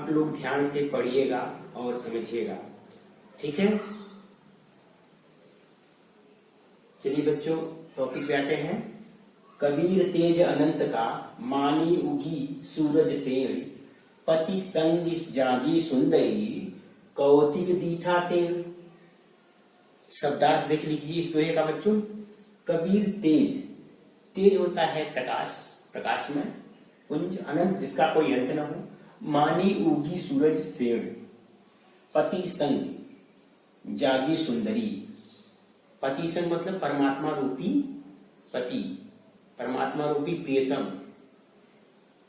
आप लोग ध्यान से पढ़िएगा और समझिएगा, ठीक है। चलिए बच्चों, टॉपिक पे आते हैं। कबीर तेज अनंत का, मानी उगी सूरज सेन, पति संग जागी सुंदरी, कौतिक दीठा तेल। शब्दार्थ देख लीजिए इस दोहे का बच्चों। कबीर तेज, तेज होता है प्रकाश, प्रकाश में पुंज, अनंत जिसका कोई अंत न हो। मानी उगी सूरज सेन, पति संग जागी सुंदरी। पति संग मतलब परमात्मा रूपी पति, परमात्मा रूपी प्रियतम।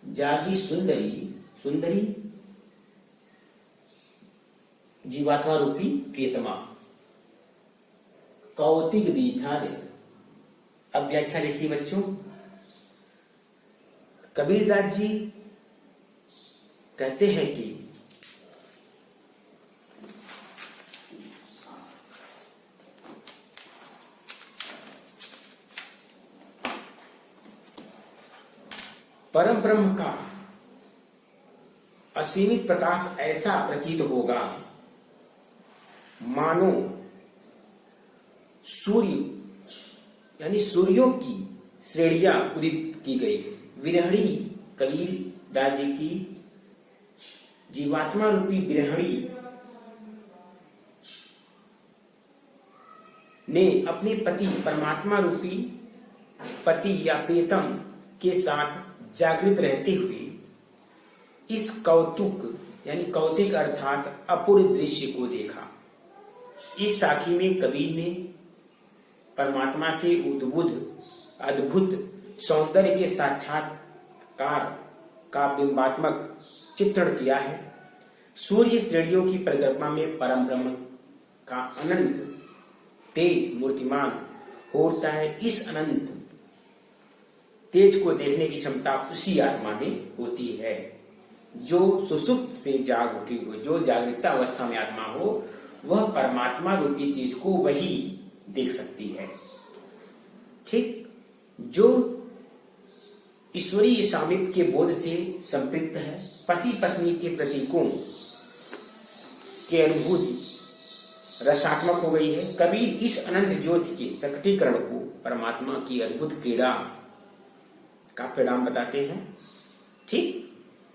जागी सुंदरी, सुंदरी जीवात्मा रूपी प्रियतमा। कौतिक दीठा दे। अब व्याख्या देखिए बच्चों। कबीरदास जी कहते हैं कि परम ब्रह्म का असीमित प्रकाश ऐसा प्रतीत होगा मानो सूर्य यानी सूर्यों की श्रेणियां उदित की गई। विरहणी, कबीर दास जी की जीवात्मा रूपी विरहणी ने अपने पति परमात्मा रूपी पति या प्रियतम के साथ जागृत रहते हुए इस कौतुक यानी कौतिक अर्थात अपूर्व दृश्य को देखा। इस साखी में कबीर ने परमात्मा के अद्भुत सौंदर्य के साक्षात्कार का बिंबात्मक चित्रण किया है। सूर्य श्रेणियों की परिकल्पना में परम ब्रह्म का अनंत तेज मूर्तिमान होता है। इस अनंत तेज को देखने की क्षमता उसी आत्मा में होती है जो सुसुप्त से जाग उठी हो। जो जागृता अवस्था में आत्मा हो वह परमात्मा रूपी तेज को वही देख सकती है, ठीक। जो ईश्वरीय सामीप्य के बोध से संपृक्त है, पति पत्नी के प्रतीकों के अनुभूति रसात्मक हो गई है। कबीर इस अनंत ज्योति के प्रकटीकरण को परमात्मा की अद्भुत क्रीड़ा का परिणाम बताते हैं, ठीक।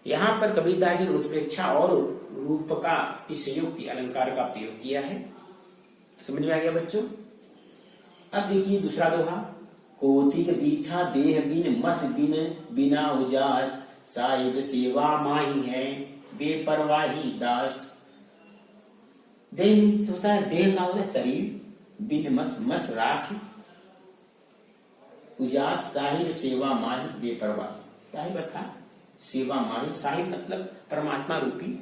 यहाँ पर कबीरदास जी उत्प्रेक्षा और रूपका अतिशयोक्ति अलंकार का प्रयोग किया है। समझ में आ गया बच्चों। अब देखिए दूसरा दोहा। कौतिक दीठा देह बिन मस बिन बिना उजास, साहिब सेवा माही है बेपरवाही दास। देह होता है, देह का होता है शरीर, बिन मस मस राख, उजास साहिब सेवा माही बेपरवाह। साहिब अर्थात सेवा माही, साहिब मतलब परमात्मा रूपी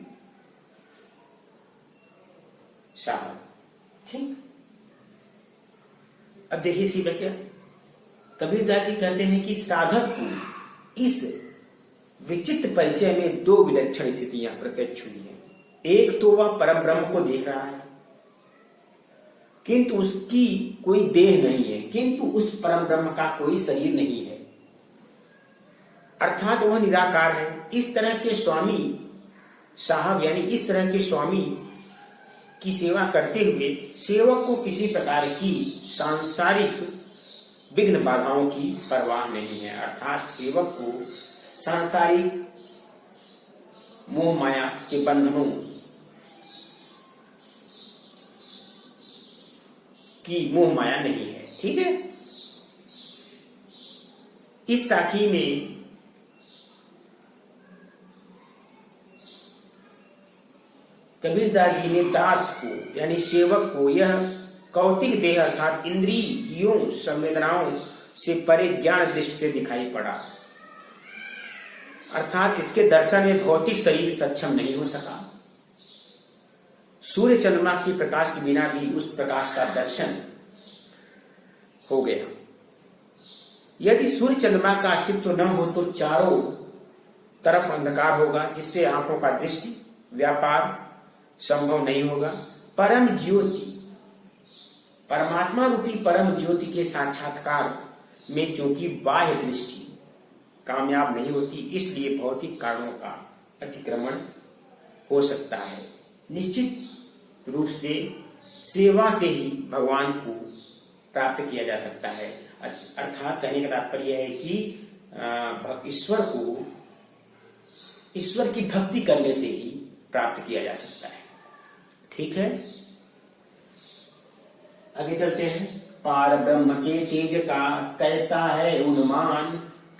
साहब, ठीक। अब देखिए सी क्या कबीरदास जी कहते हैं कि साधक को इस विचित्र परिचय में दो विलक्षण स्थितियां प्रत्यक्ष हुई है। एक तो वह परम ब्रह्म को देख रहा है किंतु उसकी कोई देह नहीं है, किंतु उस परम ब्रह्म का कोई शरीर नहीं है, अर्थात वह निराकार है। इस तरह के स्वामी साहब यानी इस तरह के स्वामी की सेवा करते हुए सेवक को किसी प्रकार की सांसारिक विघ्न बाधाओं की परवाह नहीं है। अर्थात सेवक को सांसारिक मोह माया के बंधनों की मोह माया नहीं है, ठीक है। इस साखी में कबीरदास जी ने दास को यानी सेवक को यह कौतिक देह अर्थात इंद्रियों संवेदनाओं से परे ज्ञान दृष्टि से दिखाई पड़ा, अर्थात इसके दर्शन में भौतिक शरीर सक्षम नहीं हो सका। सूर्य चंद्रमा के प्रकाश के बिना भी उस प्रकाश का दर्शन हो गया। यदि सूर्य चंद्रमा का अस्तित्व न हो तो चारों तरफ अंधकार होगा, जिससे आंखों का दृष्टि व्यापार संभव नहीं होगा। परम ज्योति परमात्मा रूपी परम ज्योति के साक्षात्कार में चूंकि बाह्य दृष्टि कामयाब नहीं होती, इसलिए भौतिक कारणों का अतिक्रमण हो सकता है। निश्चित रूप से सेवा से ही भगवान को प्राप्त किया जा सकता है। अर्थात कहने का तात्पर्य है कि ईश्वर की भक्ति करने से ही प्राप्त किया जा सकता है। ठीक है, आगे चलते हैं। पार ब्रह्म के तेज का कैसा है अनुमान,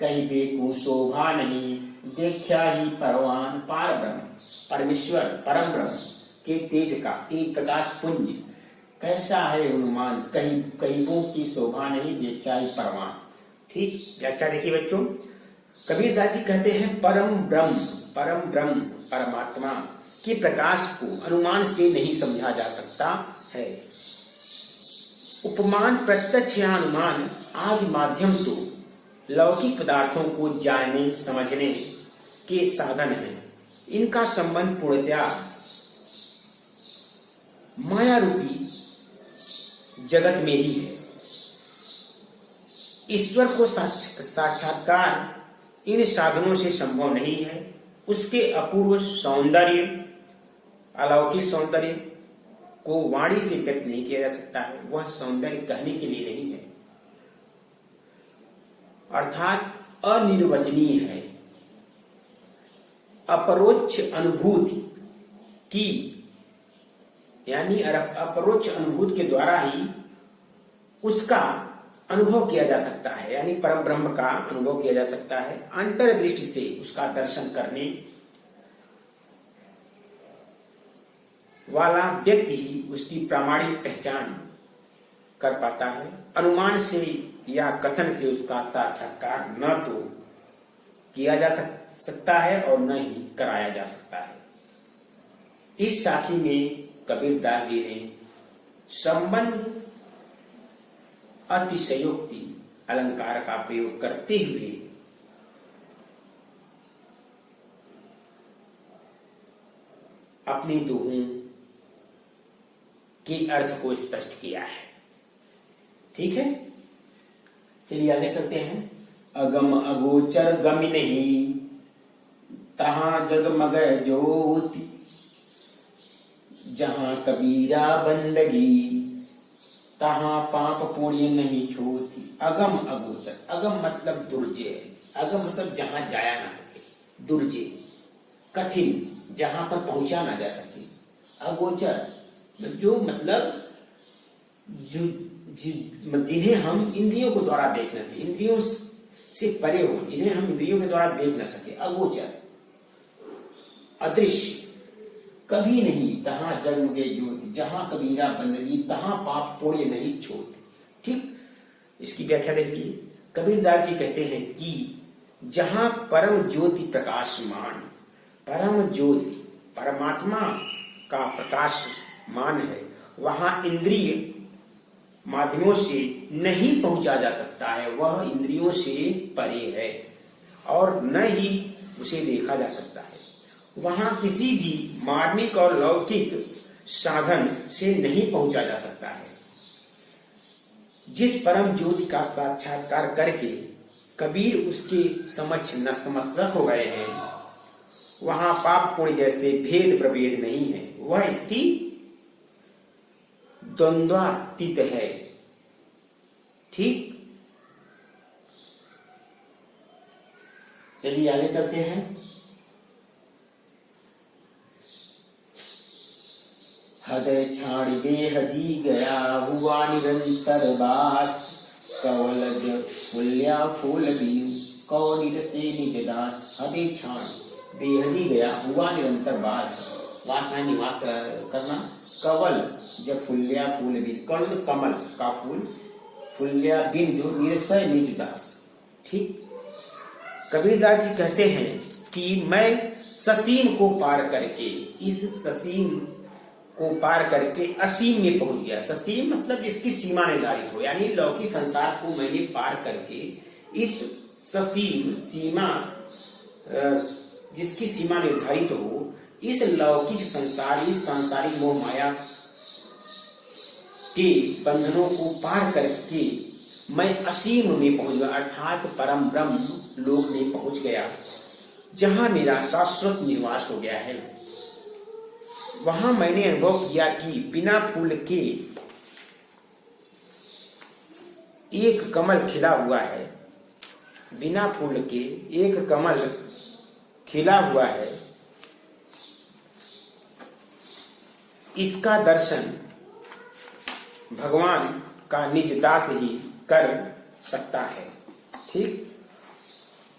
कहीं बेकू शोभा नहीं देखा ही परवान। पार ब्रह्म परमेश्वर परम ब्रह्म के तेज का, तेज प्रकाश पुंज कैसा है अनुमान, कहीं की शोभा नहीं देखा ही परवान। ठीक, व्याख्या देखिए बच्चों। कबीरदास जी कहते हैं परम ब्रह्म परमात्मा के प्रकाश को अनुमान से नहीं समझा जा सकता है। उपमान प्रत्यक्ष या अनुमान आदि माध्यम तो लौकिक पदार्थों को जानने समझने के साधन हैं। इनका संबंध पूर्णतया माया रूपी जगत में ही है। ईश्वर को साक्षात्कार इन साधनों से संभव नहीं है। उसके अपूर्व सौंदर्य, अलौकिक सौंदर्य को वाणी से व्यक्त नहीं किया जा सकता है। वह सौंदर्य कहने के लिए नहीं है, अर्थात अनिर्वचनीय है। अपरोक्ष अनुभूति की, यानी अपरोक्ष अनुभूति के द्वारा ही उसका अनुभव किया जा सकता है, यानी परम ब्रह्म का अनुभव किया जा सकता है। अंतर्दृष्टि से उसका दर्शन करने वाला व्यक्ति ही उसकी प्रामाणिक पहचान कर पाता है। अनुमान से या कथन से उसका साक्षात्कार न तो किया जा सकता है और न ही कराया जा सकता है। इस साखी में कबीरदास जी ने संबंध अतिशयोक्ति अलंकार का प्रयोग करते हुए अपने दोहों के अर्थ को स्पष्ट किया है। ठीक है, चलिए आगे चलते हैं। अगम अगोचर गम नहीं, तहां जगमग ज्योति, जहां कबीरा बंदगी, तहां पाप पुण्य नहीं छोती। अगम अगोचर, अगम मतलब दुर्जय, अगम मतलब जहां जाया ना सके, दुर्जय कठिन, जहां पर पहुंचा ना जा सके। अगोचर जो मतलब जिन्हें हम इंद्रियों के द्वारा देख न सके, इंद्रियों से परे हो, जिन्हें हम इंद्रियों के द्वारा देख न सके। अगोचर, अदृश्य, कभी नहीं। तहां जगमगे ज्योति, जहां कबीरा बंदगी, तहां पाप पुण्य नहीं छोड़ते। ठीक, इसकी व्याख्या देखिए। कबीरदास जी कहते हैं कि जहां परम ज्योति प्रकाशमान, परम ज्योति परमात्मा का प्रकाशमान है, वहां इंद्रिय माध्यमों से नहीं पहुंचा जा सकता है। वह इंद्रियों से परे है और न ही उसे देखा जा सकता है। वहां किसी भी मार्मिक और लौकिक साधन से नहीं पहुंचा जा सकता है। जिस परम ज्योति का साक्षात्कार करके कबीर उसके समक्ष नतमस्तक हो गए हैं, वहां पाप पुण्य जैसे भेद प्रभेद नहीं है। वह स्थिति द्वंद्वातीत है। ठीक, चलिए आगे चलते हैं। हृदय छाड़ बेहदी गया, हुआ निरंतर बास, कवलज फुल्या फूल बीव, कौनिर से निज दास। हृदय छाड़ बेहदी गया, हुआ निरंतर बास, वासना निवास करना। कवल जब फुल्या फूल बीन, कवल कमल का फूल, फुल्या बिन जो निरसय निज दास। ठीक, कबीरदास जी कहते हैं कि मैं ससीम को पार करके, इस ससीम को पार करके असीम में पहुंच गया। ससीम मतलब इसकी सीमा निर्धारित हो, यानी लौकिक संसार को मैंने पार करके इस ससीम सीमा, जिसकी सीमा निर्धारित हो, इस लौकिक संसार, इस सांसारिक मोह माया के बंधनों को पार करके मैं असीम में पहुंच गया, अर्थात परम ब्रह्म लोक में पहुंच गया, जहां मेरा शाश्वत निवास हो गया है। वहां मैंने अनुभव किया कि बिना फूल के एक कमल खिला हुआ है, बिना फूल के एक कमल खिला हुआ है, इसका दर्शन भगवान का निज दास ही कर सकता है। ठीक,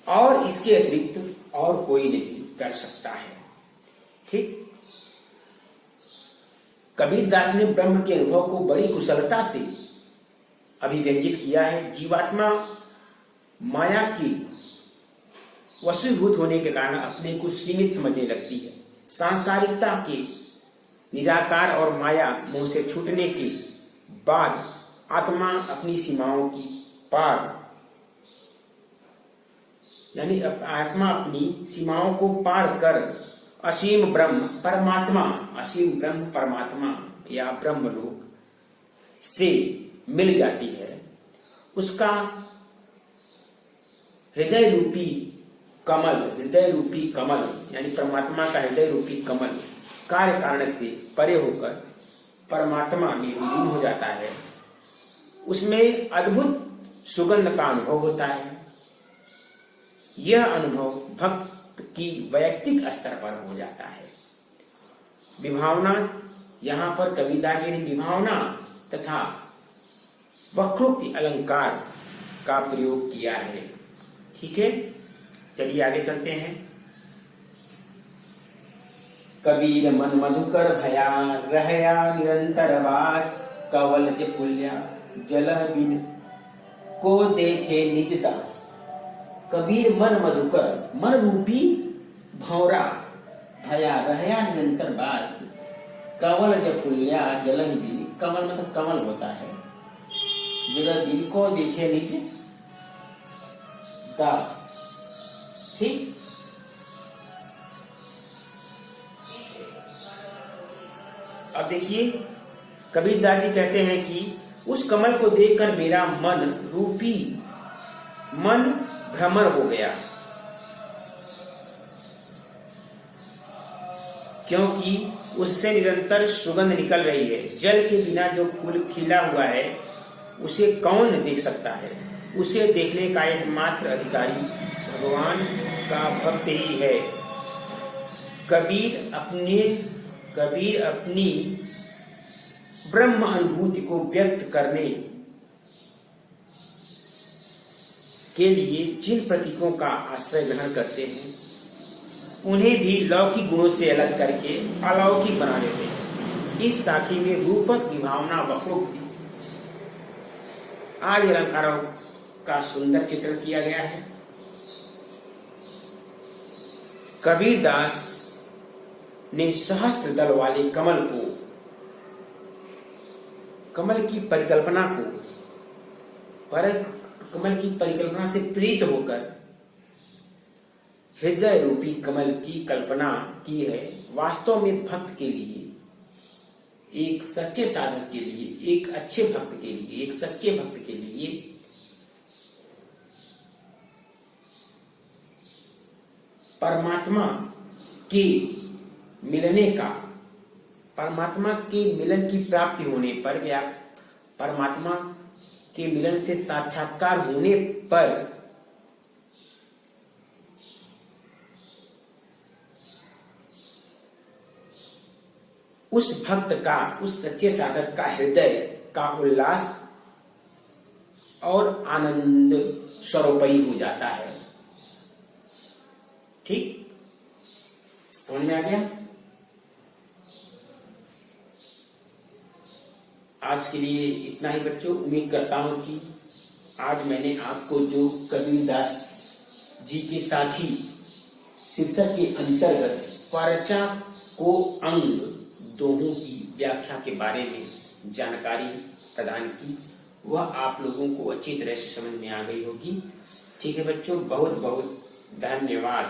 और इसके अतिरिक्त और कोई नहीं कर सकता है। ठीक, कबीर दास ने ब्रह्म के अनुभव को बड़ी कुशलता से अभिव्यंजित किया है। जीवात्मा माया की वशीभूत होने के कारण अपने को सीमित समझने लगती है। सांसारिकता के निराकार और माया मोह से छूटने के बाद आत्मा अपनी सीमाओं की पार, यानी आत्मा अपनी सीमाओं को पार कर असीम ब्रह्म परमात्मा, असीम ब्रह्म परमात्मा या ब्रह्मलोक से मिल जाती है। उसका हृदय रूपी कमल यानी परमात्मा का हृदय रूपी कमल कार्य कारण से परे होकर परमात्मा में विलीन हो जाता है। उसमें अद्भुत सुगंध का अनुभव होता है। यह अनुभव भक्त की वैयक्तिक स्तर पर हो जाता है। विभावना, यहाँ पर कबीरदास जी ने विभावना तथा वक्रोक्ति अलंकार का प्रयोग किया है। ठीक है, चलिए आगे चलते हैं। कबीर मन मधुकर भया रहया निरंतर वास, कवल फुल्या जल बिन को देखे निज दास। कबीर मन मधुकर, मन रूपी भौरा भया रहया निरंतर वास, कवल फुल्या जल बिन, कमल मतलब कमल होता है, जल बिन को देखे निज दास। ठीक, अब देखिए कबीरदास जी कहते हैं कि उस कमल को देखकर मेरा मन भ्रमर हो गया, क्योंकि उससे निरंतर सुगंध निकल रही है। जल के बिना जो फूल खिला हुआ है उसे कौन देख सकता है? उसे देखने का एकमात्र अधिकारी भगवान का भक्त ही है। कबीर अपनी ब्रह्म अनुभूति को व्यक्त करने के लिए जिन प्रतीकों का आश्रय ग्रहण करते हैं उन्हें भी लौकिक गुणों से अलग करके अलौकिक बना देते हैं। इस साखी में रूपक, विभावना, वक्रोक्ति आदि अलंकारों का सुंदर चित्रण किया गया है। कबीरदास ने सहस्त्र दल वाले कमल की परिकल्पना से प्रीत होकर हृदय रूपी कमल की कल्पना की है। वास्तव में भक्त के लिए, एक सच्चे साधक के लिए, एक अच्छे भक्त के लिए, एक सच्चे भक्त के लिए परमात्मा के मिलन की प्राप्ति होने पर या परमात्मा के मिलन से साक्षात्कार होने पर उस भक्त का, उस सच्चे साधक का हृदय का उल्लास और आनंद स्वरूपी हो जाता है। ठीक, समझ में आ गया? आज के लिए इतना ही बच्चों। उम्मीद करता हूं कि आज मैंने आपको जो कबीरदास जी के साथी शीर्षक के अंतर्गत परचा को अंग दोहों की व्याख्या के बारे में जानकारी प्रदान की, वह आप लोगों को अच्छी तरह से समझ में आ गई होगी। ठीक है बच्चों, बहुत बहुत धन्यवाद।